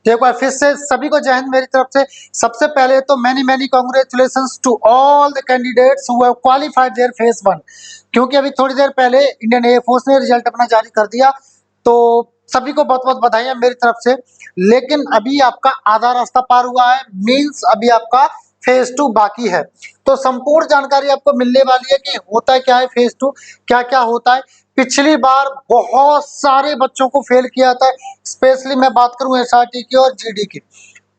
तो एक बार फिर से सभी को जय हिंद मेरी तरफ से। सबसे पहले तो many congratulations to all the candidates who have qualified their phase 1, क्योंकि अभी थोड़ी देर पहले इंडियन एयरफोर्स ने रिजल्ट अपना जारी कर दिया, तो सभी को बहुत बहुत बधाई मेरी तरफ से। लेकिन अभी आपका आधा रास्ता पार हुआ है, मींस अभी आपका फेज 2 बाकी है। तो संपूर्ण जानकारी आपको मिलने वाली है कि होता है क्या है फेज 2, क्या क्या होता है। पिछली बार बहुत सारे बच्चों को फेल किया था, स्पेशली मैं बात करूं एसआरटी की और जीडी की,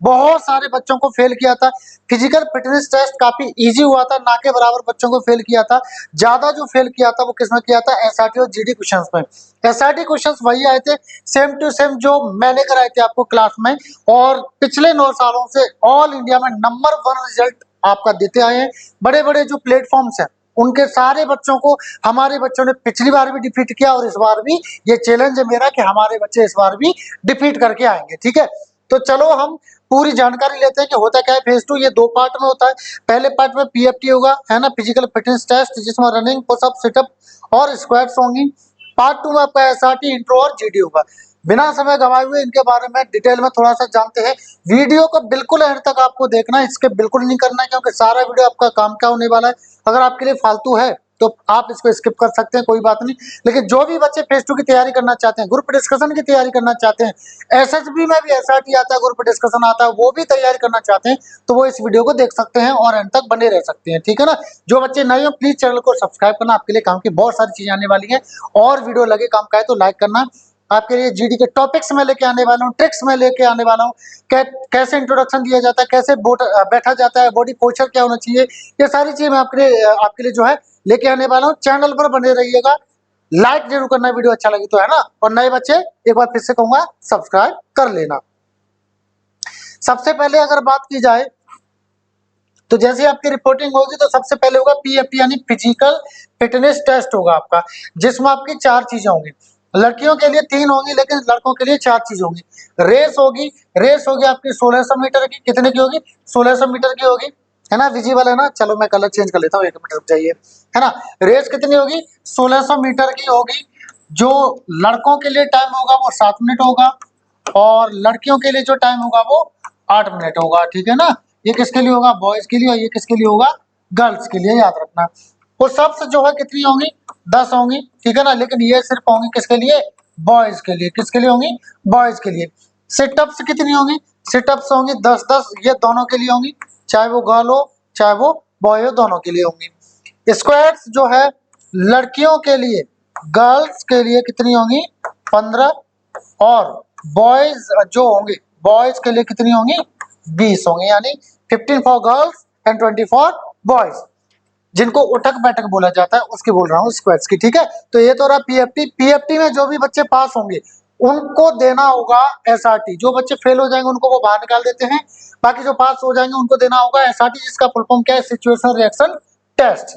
बहुत सारे बच्चों को फेल किया था। फिजिकल फिटनेस टेस्ट काफी इजी हुआ था, ना के बराबर बच्चों को फेल किया था। ज्यादा जो फेल किया था वो किसमें किया था, एसआरटी और जीडी क्वेश्चंस में। एसआरटी क्वेश्चंस वही आए थे सेम टू सेम जो मैंने कराए थे आपको क्लास में, और पिछले 9 सालों से ऑल इंडिया में नंबर 1 रिजल्ट आपका देते आए हैं। बड़े बड़े जो प्लेटफॉर्म्स हैं उनके सारे बच्चों को हमारे बच्चों ने पिछली बार भी डिफीट किया, और इस बार भी ये चैलेंज है मेरा कि हमारे बच्चे इस बार भी डिफीट करके आएंगे। ठीक है, तो चलो हम पूरी जानकारी लेते हैं कि होता क्या है फेज 2। ये 2 पार्ट में होता है। पहले पार्ट में पीएफटी होगा, है ना, फिजिकल फिटनेस टेस्ट, जिसमें रनिंग, पुशअप, सिटअप और स्क्वाट्स होंगी। पार्ट 2 में आपका एसआरटी, इंट्रो और जीडी होगा। बिना समय गंवाए हुए इनके बारे में डिटेल में थोड़ा सा जानते हैं। वीडियो को बिल्कुल एंड तक आपको देखना है, इसके बिल्कुल नहीं करना है, क्योंकि सारा वीडियो आपका काम क्या होने वाला है। अगर आपके लिए फालतू है तो आप इसको स्किप कर सकते हैं, कोई बात नहीं। लेकिन जो भी बच्चे फेज 2 की तैयारी करना चाहते हैं, ग्रुप डिस्कशन की तैयारी करना चाहते हैं, एसएसबी में भी एसआरटी आता है, ग्रुप डिस्कशन आता है, वो भी तैयारी करना चाहते हैं, तो वो इस वीडियो को देख सकते हैं और एंड तक बने रह सकते हैं। ठीक है ना। जो बच्चे नए हो प्लीज चैनल को सब्सक्राइब करना, आपके लिए काम की बहुत सारी चीजें आने वाली है। और वीडियो लगे काम का है तो लाइक करना। आपके लिए जीडी के टॉपिक्स में लेके आने वाला हूँ, ट्रिक्स में लेके आने वाला हूँ, कैसे इंट्रोडक्शन दिया जाता है, कैसे बैठा जाता है, बॉडी पोस्चर क्या होना चाहिए, ये सारी चीजें मैं आपके लिए जो है लेके आने वाला हूँ। चैनल पर बने रहिएगा, लाइक जरूर करना वीडियो अच्छा लगी तो, है ना। और नए बच्चे एक बार फिर से कहूंगा सब्सक्राइब कर लेना। सबसे पहले अगर बात की जाए तो जैसे आपकी रिपोर्टिंग होगी तो सबसे पहले होगा पीएफटी यानी फिजिकल फिटनेस टेस्ट होगा आपका, जिसमें आपकी 4 चीजें होंगी। लड़कियों के लिए 3 होंगी, लेकिन लड़कों के लिए 4 चीजें होंगी। रेस होगी, रेस होगी आपकी 1600 मीटर की। कितने की होगी, 1600 मीटर की होगी, है ना। विजिबल है ना, चलो मैं कलर चेंज कर लेता हूँ, 1 मिनट रुक जाइए, है ना। रेस कितनी होगी, 1600 मीटर की होगी। जो लड़कों के लिए टाइम होगा वो 7 मिनट होगा, और लड़कियों के लिए जो टाइम होगा वो 8 मिनट होगा। ठीक है ना। ये किसके लिए होगा, बॉयज के लिए, और ये किसके लिए होगा, गर्ल्स के लिए, याद रखना। पुशअप्स जो है कितनी होंगी, 10 होंगी। ठीक है ना, लेकिन ये सिर्फ होंगी किसके लिए, बॉयज के लिए। किसके लिए होंगी, बॉयज के लिए। सिटअप्स कितनी होंगी, सिटअप्स होंगी 10-10, ये दोनों के लिए होंगी, चाहे वो गर्ल हो चाहे वो बॉय हो, दोनों के लिए होंगी। स्क्वाट्स जो है लड़कियों के लिए, गर्ल्स के लिए कितनी होंगी, 15, और बॉयज जो होंगे, बॉयज के लिए कितनी होंगी, 20 होंगे, यानी 15 for girls and 20 for boys. जिनको उठक बैठक बोला जाता है उसकी बोल रहा हूँ, स्क्वाट्स की। ठीक है, तो ये तो रहा पीएफटी। पीएफटी में जो भी बच्चे पास होंगे उनको देना होगा एसआरटी। जो बच्चे फेल हो जाएंगे उनको वो बाहर निकाल देते हैं, बाकी जो पास हो जाएंगे उनको देना होगा एसआरटी, जिसका फुल फॉर्म क्या है, सिचुएशन रिएक्शन टेस्ट।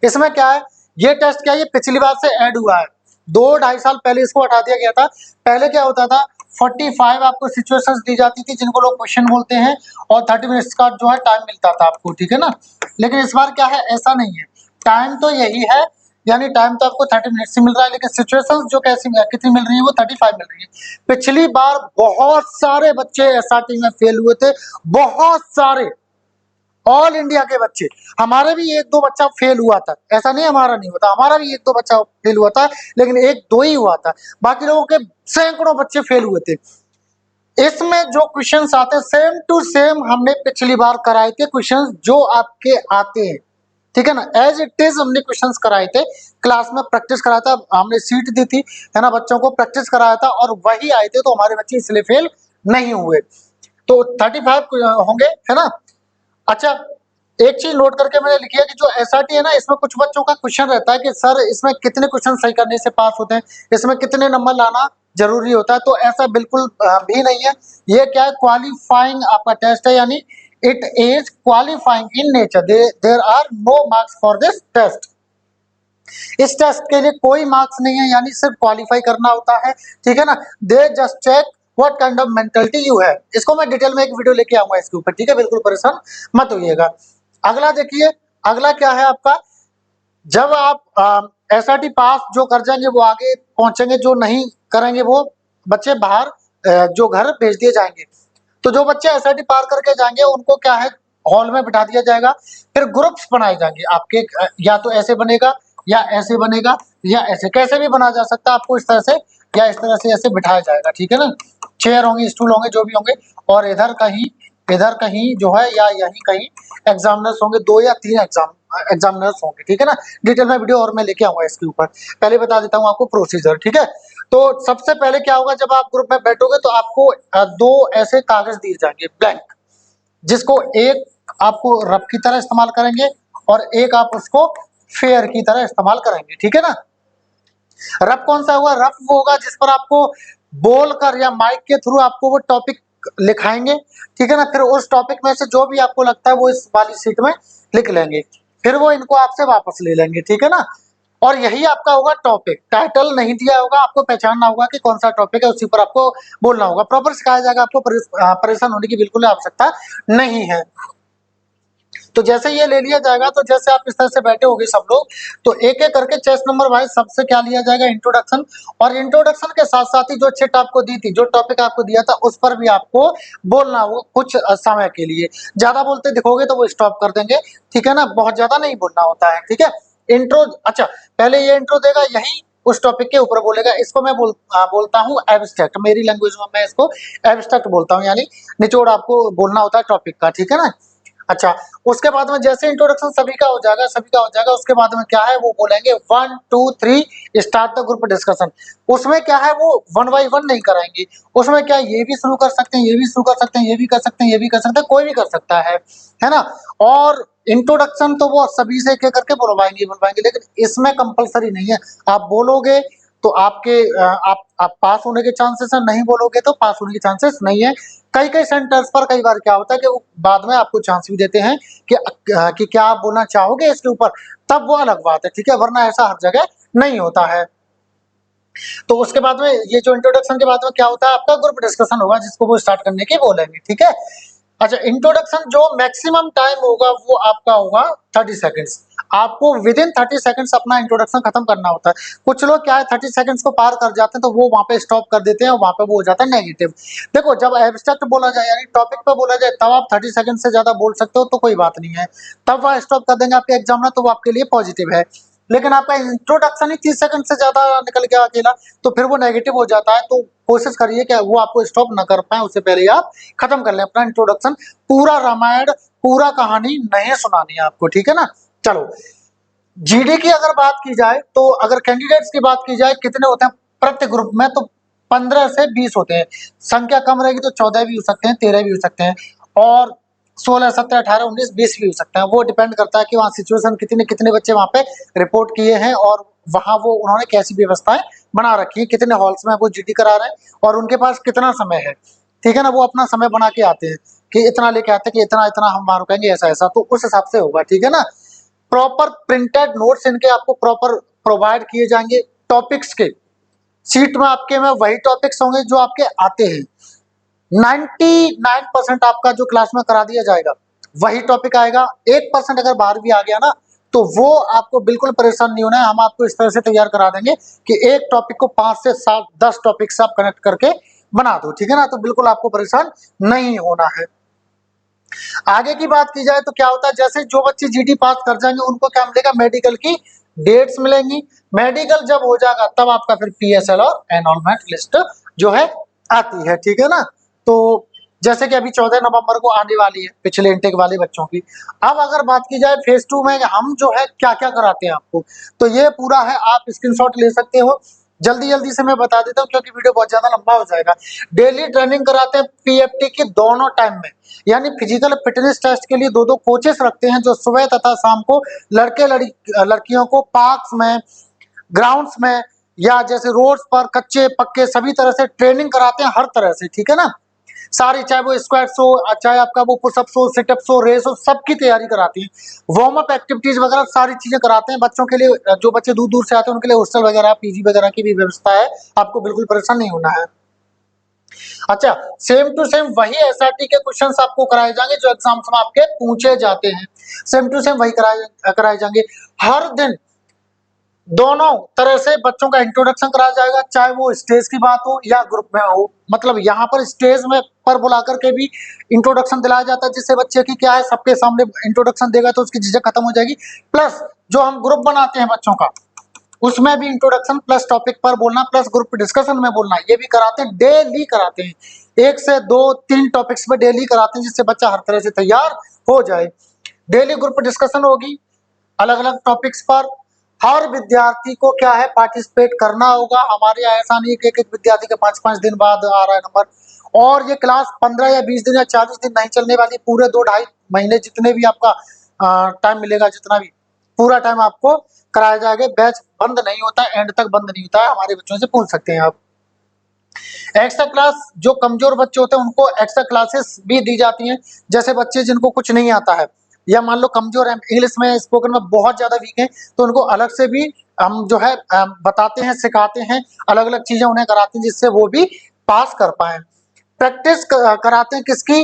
इसमें क्या है, ये टेस्ट क्या है, ये पिछली बार से ऐड हुआ है, 2-2.5 साल पहले इसको हटा दिया गया था। पहले क्या होता था, 45 आपको सिचुएशंस दी जाती थी जिनको लोग क्वेश्चन बोलते हैं, और 30 मिनट्स का जो है टाइम मिलता था आपको। ठीक है ना। लेकिन इस बार क्या है, ऐसा नहीं है, टाइम तो यही है, यानी टाइम तो आपको 30 मिनट से मिल रहा है, लेकिन सिचुएशंस जो कैसी कितनी मिल रही है, वो 35 मिल रही है। पिछली बार बहुत सारे बच्चे एसआरटी में फेल हुए थे, बहुत सारे, ऑल इंडिया के बच्चे। हमारे भी 1-2 बच्चा फेल हुआ था, ऐसा नहीं हमारा नहीं होता, हमारा भी 1-2 बच्चा फेल हुआ था, लेकिन 1-2 ही हुआ था, बाकी लोगों के सैकड़ों बच्चे फेल हुए थे। इसमें जो क्वेश्चंस आते हैं सेम टू सेम हमने पिछली बार कराए थे क्वेश्चंस जो आपके आते हैं। ठीक है ना, एज इट इज हमने क्वेश्चंस कराए थे, क्लास में प्रैक्टिस कराया था, हमने सीट दी थी, है ना, बच्चों को प्रैक्टिस कराया था, और वही आए थे, तो हमारे बच्चे इसलिए फेल नहीं हुए। तो 35 होंगे, है ना। अच्छा, एक चीज नोट करके मैंने लिखी है कि जो एसआरटी है ना, इसमें कुछ बच्चों का क्वेश्चन रहता है कि सर इसमें कितने क्वेश्चन सही करने से पास होते हैं, इसमें कितने नंबर लाना जरूरी होता है। तो ऐसा बिल्कुल भी नहीं है। ये क्या है, क्वालिफाइंग आपका टेस्ट है, यानी it is qualifying in nature, there are no marks for this test. इस टेस्ट के लिए कोई मार्क्स नहीं है, यानी सिर्फ क्वालिफाई करना होता है। ठीक है ना। They just check what kind of mentality you है। इसको मैं डिटेल में एक वीडियो लेके आऊंगा इसके ऊपर। ठीक है, बिल्कुल परेशान मत होइएगा। अगला देखिए, अगला क्या है आपका, जब आप एसआरटी पास जो कर जाएंगे वो आगे पहुंचेंगे, जो नहीं करेंगे वो बच्चे बाहर जो घर भेज दिए जाएंगे। तो जो बच्चे एसआईटी पार करके जाएंगे उनको क्या है, हॉल में बिठा दिया जाएगा, फिर ग्रुप्स बनाए जाएंगे आपके, या तो ऐसे बनेगा या ऐसे बनेगा या ऐसे, कैसे भी बना जा सकता है आपको, इस तरह से या इस तरह से ऐसे बिठाया जाएगा, ठीक है ना। चेयर होंगे, स्टूल होंगे, जो भी होंगे, और इधर कहीं जो है या यहीं कहीं एग्जामिनर्स होंगे, 2 या 3 एग्जामिनर्स होंगे, ठीक है ना। डिटेल में वीडियो और मैं लेके आऊंगा इसके ऊपर, पहले बता देता हूँ आपको प्रोसीजर, ठीक है। तो सबसे पहले क्या होगा, जब आप ग्रुप में बैठोगे तो आपको 2 ऐसे कागज दिए जाएंगे ब्लैंक, जिसको एक आपको रफ की तरह इस्तेमाल करेंगे और एक आप उसको फेयर की तरह इस्तेमाल करेंगे, ठीक है ना। रफ कौन सा होगा, रफ वो होगा जिस पर आपको बोलकर या माइक के थ्रू आपको वो टॉपिक लिखाएंगे, ठीक है ना। फिर उस टॉपिक में से जो भी आपको लगता है वो इस वाली सीट में लिख लेंगे, फिर वो इनको आपसे वापस ले लेंगे, ठीक है ना। और यही आपका होगा टॉपिक, टाइटल नहीं दिया होगा, आपको पहचानना होगा कि कौन सा टॉपिक है, उसी पर आपको बोलना होगा, प्रॉपर सिखाया जाएगा आपको, परेशान होने की बिल्कुल आवश्यकता नहीं है। तो जैसे ये ले लिया जाएगा, तो जैसे आप इस तरह से बैठे होंगे सब लोग, तो एक एक करके चेस नंबर वाइज सबसे क्या लिया जाएगा, इंट्रोडक्शन, और इंट्रोडक्शन के साथ साथ ही जो चिट आपको दी थी, जो टॉपिक आपको दिया था, उस पर भी आपको बोलना होगा कुछ समय के लिए। ज्यादा बोलते दिखोगे तो वो स्टॉप कर देंगे, ठीक है ना, बहुत ज्यादा नहीं बोलना होता है, ठीक है। इंट्रो, अच्छा पहले ये इंट्रो देगा, यही उस टॉपिक के ऊपर बोलेगा, इसको मैं बोलता हूँ एब्स्ट्रैक्ट, मेरी लैंग्वेज में मैं इसको एब्स्ट्रैक्ट बोलता हूँ, यानी निचोड़ आपको बोलना होता है टॉपिक का, ठीक है ना। अच्छा, उसके बाद में जैसे इंट्रोडक्शन सभी का हो जाएगा, उसके बाद में क्या है वो बोलेंगे 1 2 3 स्टार्ट द ग्रुप डिस्कशन। उसमें क्या है वो 1 बाई 1 नहीं कराएंगे, उसमें क्या ये भी शुरू कर सकते हैं, ये भी शुरू कर सकते हैं, ये भी कर सकते हैं, ये भी कर सकते हैं, कोई भी कर सकता है ना। और इंट्रोडक्शन तो वो सभी से एक एक करके बुलवाएंगे, लेकिन इसमें कंपलसरी नहीं है, आप बोलोगे तो आपके आप पास होने के चांसेस है, नहीं बोलोगे तो पास होने के चांसेस नहीं है। कई कई सेंटर्स पर कई बार क्या होता है कि वो बाद में आपको चांस भी देते हैं कि क्या आप बोलना चाहोगे इसके ऊपर, तब वो अलग बात है, ठीक है, वरना ऐसा हर जगह नहीं होता है। तो उसके बाद में ये जो इंट्रोडक्शन के बाद में क्या होता है, आपका ग्रुप डिस्कशन होगा, जिसको वो स्टार्ट करने की बोलेंगे, ठीक है। अच्छा, इंट्रोडक्शन जो मैक्सिमम टाइम होगा वो आपका होगा 30 सेकंड्स। आपको विद इन 30 सेकंड्स अपना इंट्रोडक्शन खत्म करना होता है। कुछ लोग क्या है 30 सेकंड्स को पार कर जाते हैं तो वो वहां पे स्टॉप कर देते हैं, और वहां पे वो हो जाता है नेगेटिव। देखो, जब एब्स्ट्रैक्ट बोला जाए यानी टॉपिक पे बोला जाए, तब आप 30 सेकंड से ज्यादा बोल सकते हो तो कोई बात नहीं है, तब वह स्टॉप कर देंगे आपके एग्जामिनर, तो वो आपके लिए पॉजिटिव है। लेकिन आपका इंट्रोडक्शन ही 30 सेकंड से ज्यादा निकल गया अकेला, तो फिर वो नेगेटिव हो जाता है। तो कोशिश करिए कि वो आपको स्टॉप ना कर पाए, उससे पहले आप खत्म कर लें अपना इंट्रोडक्शन। पूरा रामायण, पूरा कहानी नहीं सुनानी है आपको, ठीक है ना। चलो, जीडी की अगर बात की जाए, तो अगर कैंडिडेट्स की बात की जाए, कितने होते हैं प्रत्येक ग्रुप में, तो 15 से 20 होते हैं। संख्या कम रहेगी तो 14 भी हो सकते हैं, 13 भी हो सकते हैं, और 16 17 18 19 20 भी हो सकते हैं। वो डिपेंड करता है कि वहाँ सिचुएशन कितने बच्चे वहाँ पे रिपोर्ट किए हैं, और वहाँ वो उन्होंने कैसी व्यवस्थाएं बना रखी है, कितने हॉल्स में वो जीडी करा रहे हैं, और उनके पास कितना समय है, ठीक है ना। वो अपना समय बना के आते हैं कि इतना लेके आते हैं कि इतना इतना हम वहाँ रुकेंगे, ऐसा ऐसा, तो उस हिसाब से होगा, ठीक है ना। प्रॉपर प्रिंटेड नोट्स इनके आपको प्रॉपर प्रोवाइड किए जाएंगे। टॉपिक्स के सीट में आपके में वही टॉपिक्स होंगे जो आपके आते हैं। 99% आपका जो क्लास में करा दिया जाएगा वही टॉपिक आएगा। 1% अगर बाहर भी आ गया ना, तो वो आपको बिल्कुल परेशान नहीं होना है। हम आपको इस तरह से तैयार करा देंगे कि एक टॉपिक को 5 से 7 10 टॉपिक से आप कनेक्ट करके बना दो, ठीक है ना। तो बिल्कुल आपको परेशान नहीं होना है। आगे की बात की जाए तो क्या होता है, जैसे जो बच्चे जीडी पास कर जाएंगे उनको क्या मिलेगा, मेडिकल की डेट्स मिलेंगी। मेडिकल जब हो जाएगा तब आपका फिर पीएसएल और एनरोलमेंट लिस्ट जो है आती है, ठीक है ना। तो जैसे कि अभी 14 नवंबर को आने वाली है पिछले इंटेक वाले बच्चों की। अब अगर बात की जाए फेज 2 में हम जो है क्या क्या कराते हैं आपको, तो ये पूरा है, आप स्क्रीनशॉट ले सकते हो। जल्दी जल्दी से मैं बता देता हूँ क्योंकि वीडियो बहुत ज्यादा लंबा हो जाएगा। डेली ट्रेनिंग कराते हैं पीएफटी की दोनों टाइम में, यानी फिजिकल फिटनेस टेस्ट के लिए 2-2 कोचेस रखते हैं जो सुबह तथा शाम को लड़कियों को पार्क्स में, ग्राउंड्स में, या जैसे रोड्स पर कच्चे पक्के सभी तरह से ट्रेनिंग कराते हैं, हर तरह से, ठीक है ना। सारी, चाहे वो स्क्वाट्स हो, चाहे आपका वो पुशअप्स हो, सिटअप्स हो, रेस हो, सबकी तैयारी कराती हैं। वार्म अप एक्टिविटीज वगैरह सारी चीजें कराते हैं बच्चों के लिए। जो बच्चे दूर दूर से आते हैं उनके लिए हॉस्टल वगैरह, पीजी वगैरह की भी व्यवस्था है, आपको बिल्कुल परेशान नहीं होना है। अच्छा, सेम टू सेम वही एसआरटी के क्वेश्चंस आपको कराए जाएंगे जो एग्जाम्स में आपके पूछे जाते हैं, सेम टू सेम वही कराए जाएंगे हर दिन। दोनों तरह से बच्चों का इंट्रोडक्शन कराया जाएगा, चाहे वो स्टेज की बात हो या ग्रुप में हो। मतलब यहाँ पर स्टेज में पर बुला करके भी इंट्रोडक्शन दिलाया जाता है, जिससे बच्चे की क्या है, सबके सामने इंट्रोडक्शन देगा तो उसकी झिझक खत्म हो जाएगी। प्लस जो हम ग्रुप बनाते हैं बच्चों का, उसमें भी इंट्रोडक्शन प्लस टॉपिक पर बोलना प्लस ग्रुप डिस्कशन में बोलना, ये भी कराते हैं, डेली कराते हैं। 1 से 2 3 टॉपिक्स पे डेली कराते हैं, जिससे बच्चा हर तरह से तैयार हो जाए। डेली ग्रुप डिस्कशन होगी अलग अलग टॉपिक्स पर। हर विद्यार्थी को क्या है, पार्टिसिपेट करना होगा। हमारे यहाँ ऐसा नहीं कि एक विद्यार्थी के 5-5 दिन बाद आ रहा है नंबर। और ये क्लास 15 या 20 दिन या 40 दिन नहीं चलने वाली, पूरे 2-2.5 महीने जितने भी आपका टाइम मिलेगा, जितना भी पूरा टाइम आपको कराया जाएगा। बैच बंद नहीं होता, एंड तक बंद नहीं होता है। हमारे बच्चों से पूछ सकते हैं आप। एक्स्ट्रा क्लास, जो कमजोर बच्चे होते हैं उनको एक्स्ट्रा क्लासेस भी दी जाती हैं। जैसे बच्चे जिनको कुछ नहीं आता है या मान लो कमजोर है, इंग्लिश में स्पोकन में बहुत ज्यादा वीक है, तो उनको अलग से भी हम जो है बताते हैं, सिखाते हैं, अलग अलग चीजें उन्हें कराते हैं, जिससे वो भी पास कर पाए। प्रैक्टिस कराते हैं किसकी,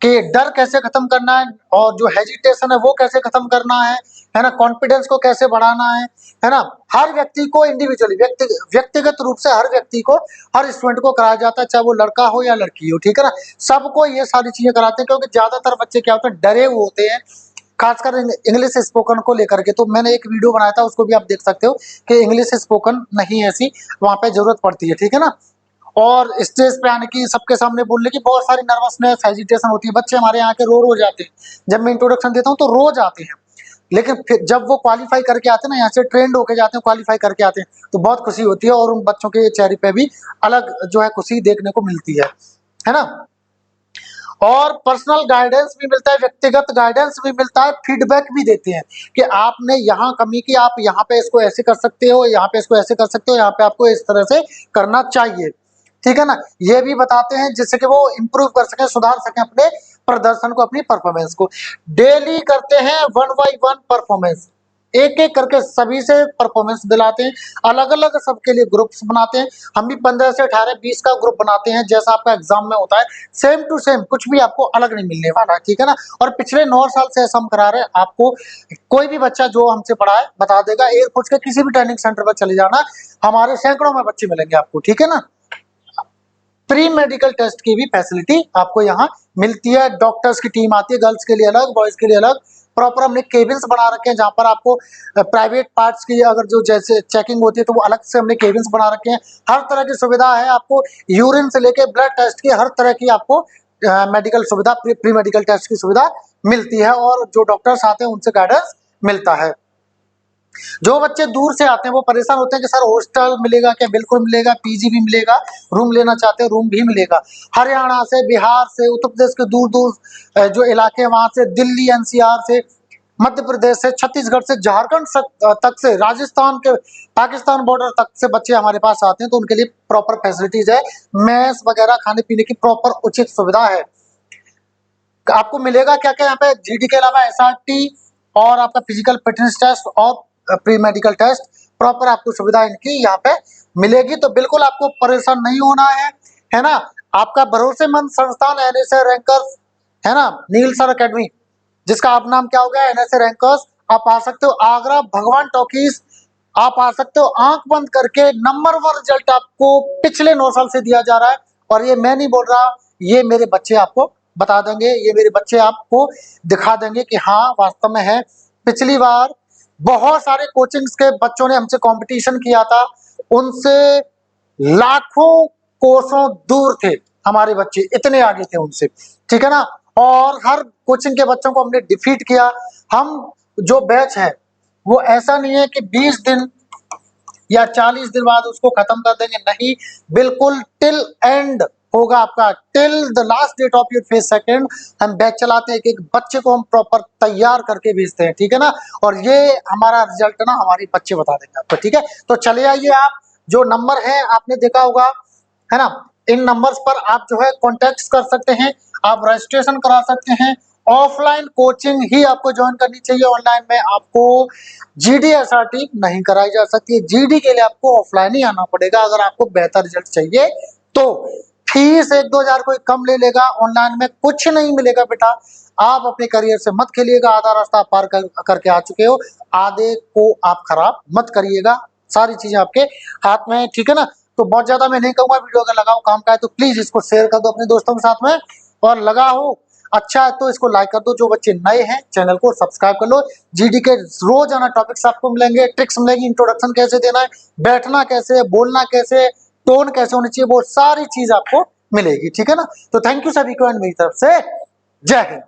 कि डर कैसे खत्म करना है, और जो हेजिटेशन है वो कैसे खत्म करना है ना, कॉन्फिडेंस को कैसे बढ़ाना है ना। हर व्यक्ति को इंडिविजुअली, व्यक्तिगत रूप से हर व्यक्ति को, हर स्टूडेंट को कराया जाता है, चाहे वो लड़का हो या लड़की हो, ठीक है ना। सबको ये सारी चीजें कराते हैं, क्योंकि ज्यादातर बच्चे क्या होते हैं, डरे हुए होते हैं, खासकर इंग्लिश स्पोकन को लेकर के। तो मैंने एक वीडियो बनाया था, उसको भी आप देख सकते हो, कि इंग्लिश स्पोकन नहीं ऐसी वहां पे जरूरत पड़ती है, ठीक है ना। और स्टेज पे आने की, सबके सामने बोलने की बहुत सारी नर्वसनेस, हेजिटेशन होती है। बच्चे हमारे यहाँ के रो जाते हैं, जब मैं इंट्रोडक्शन देता हूँ तो रो जाते हैं। लेकिन फिर जब वो क्वालिफाई करके आते हैं ना, यहाँ से ट्रेंड होके जाते हैं, क्वालिफाई करके आते हैं, तो बहुत खुशी होती है, और उन बच्चों के चेहरे पे भी अलग जो है खुशी देखने को मिलती है ना। और पर्सनल गाइडेंस भी मिलता है, व्यक्तिगत गाइडेंस भी मिलता है, फीडबैक भी देते हैं कि आपने यहाँ कमी की, आप यहाँ पे इसको ऐसे कर सकते हो, यहाँ पे इसको ऐसे कर सकते हो, यहाँ पे आपको इस तरह से करना चाहिए, ठीक है ना। ये भी बताते हैं जिससे कि वो इम्प्रूव कर सकें, सुधार सकें अपने प्रदर्शन को, अपनी परफॉर्मेंस को। डेली करते हैं 1 by 1 परफॉर्मेंस, एक एक करके सभी से परफॉर्मेंस दिलाते हैं, अलग अलग सबके लिए ग्रुप्स बनाते हैं। हम भी 15 से 18 20 का ग्रुप बनाते हैं, जैसा आपका एग्जाम में होता है, सेम टू सेम, कुछ भी आपको अलग नहीं मिलने वाला, ठीक है ना। और पिछले 9 साल से ऐसा हम करा रहे हैं, आपको कोई भी बच्चा जो हमसे पढ़ा है बता देगा। एयरफोर्स के किसी भी ट्रेनिंग सेंटर पर चले जाना, हमारे सैकड़ों में बच्चे मिलेंगे आपको, ठीक है ना। प्री मेडिकल टेस्ट की भी फैसिलिटी आपको यहाँ मिलती है। डॉक्टर्स की टीम आती है, गर्ल्स के लिए अलग, बॉयज के लिए अलग। प्रॉपर हमने केबिन्स बना रखे हैं, जहाँ पर आपको प्राइवेट पार्ट्स की अगर जो जैसे चेकिंग होती है, तो वो अलग से हमने केबिन्स बना रखे हैं। हर तरह की सुविधा है आपको, यूरिन से लेके ब्लड टेस्ट की, हर तरह की आपको मेडिकल सुविधा, प्री मेडिकल टेस्ट की सुविधा मिलती है। और जो डॉक्टर्स आते हैं उनसे गाइडेंस मिलता है। जो बच्चे दूर से आते हैं वो परेशान होते हैं कि सर हॉस्टल मिलेगा क्या? बिल्कुल मिलेगा, पीजी भी मिलेगा, रूम लेना चाहते हैं रूम भी मिलेगा। हरियाणा से, बिहार से, उत्तर प्रदेश के दूर दूर जो इलाके हैं वहां से, दिल्ली एनसीआर से, मध्य प्रदेश से, छत्तीसगढ़ से, झारखंड तक से, राजस्थान के, पाकिस्तान बॉर्डर तक से बच्चे हमारे पास आते हैं। तो उनके लिए प्रॉपर फैसिलिटीज है, मेस वगैरह, खाने पीने की प्रॉपर उचित सुविधा है। आपको मिलेगा क्या क्या यहाँ पे, जीडी के अलावा एसआरटी और आपका फिजिकल फिटनेस टेस्ट और प्री मेडिकल टेस्ट, प्रॉपर आपको सुविधा इनकी यहाँ पे मिलेगी। तो बिल्कुल आपको परेशान नहीं होना है ना। आपका भरोसेमंद संस्थान एनएसए रैंकर्स, है ना, नील सर अकेडमी, जिसका आप नाम क्या हो गया, एनएसए रैंकर्स। आप आ सकते हो आगरा भगवान टॉकीज, आप आ सकते हो आंख बंद करके। नंबर 1 रिजल्ट आपको पिछले 9 साल से दिया जा रहा है, और ये मैं नहीं बोल रहा, ये मेरे बच्चे आपको बता देंगे, ये मेरे बच्चे आपको दिखा देंगे कि हाँ वास्तव में है। पिछली बार बहुत सारे कोचिंग्स के बच्चों ने हमसे कंपटीशन किया था, उनसे लाखों कोसों दूर थे हमारे बच्चे, इतने आगे थे उनसे, ठीक है ना। और हर कोचिंग के बच्चों को हमने डिफीट किया। हम जो बैच है वो ऐसा नहीं है कि 20 दिन या 40 दिन बाद उसको खत्म कर देंगे, नहीं, बिल्कुल टिल एंड होगा आपका, till the last date of your phase second हम बैच चलाते हैं। एक बच्चे को हम प्रॉपर तैयार करके भेजते हैं, ठीक है ना। और ये हमारा रिजल्ट ना हमारे बच्चे बता देंगे आपको, ठीक है। तो चले आइए, आप जो नंबर है आपने देखा होगा, है ना, इन नंबर्स पर आप जो है कॉन्टेक्ट कर सकते हैं, आप रजिस्ट्रेशन करा सकते हैं। ऑफलाइन कोचिंग ही आपको ज्वाइन करनी चाहिए, ऑनलाइन में आपको जीडी एसआरटी नहीं कराई जा सकती है। जीडी के लिए आपको ऑफलाइन ही आना पड़ेगा अगर आपको बेहतर रिजल्ट चाहिए तो। फीस 1-2 हजार कोई कम ले लेगा, ऑनलाइन में कुछ नहीं मिलेगा बेटा। आप अपने करियर से मत खेलिएगा, आधा रास्ता आप पार करके आ चुके हो, आधे को आप खराब मत करिएगा, सारी चीजें आपके हाथ में है, ठीक है ना। तो बहुत ज्यादा मैं नहीं कहूंगा, वीडियो अगर लगाओ काम का है तो प्लीज इसको शेयर कर दो अपने दोस्तों के साथ में, और लगा हो अच्छा है तो इसको लाइक कर दो। जो बच्चे नए हैं चैनल को सब्सक्राइब कर लो। जीडी के रोजाना टॉपिक्स आपको मिलेंगे, ट्रिक्स मिलेंगी, इंट्रोडक्शन कैसे देना है, बैठना कैसे, बोलना कैसे, टोन कैसे होनी चाहिए, वो सारी चीज आपको मिलेगी, ठीक है ना। तो थैंक यू सभी को, एंड मेरी तरफ से जय हिंद।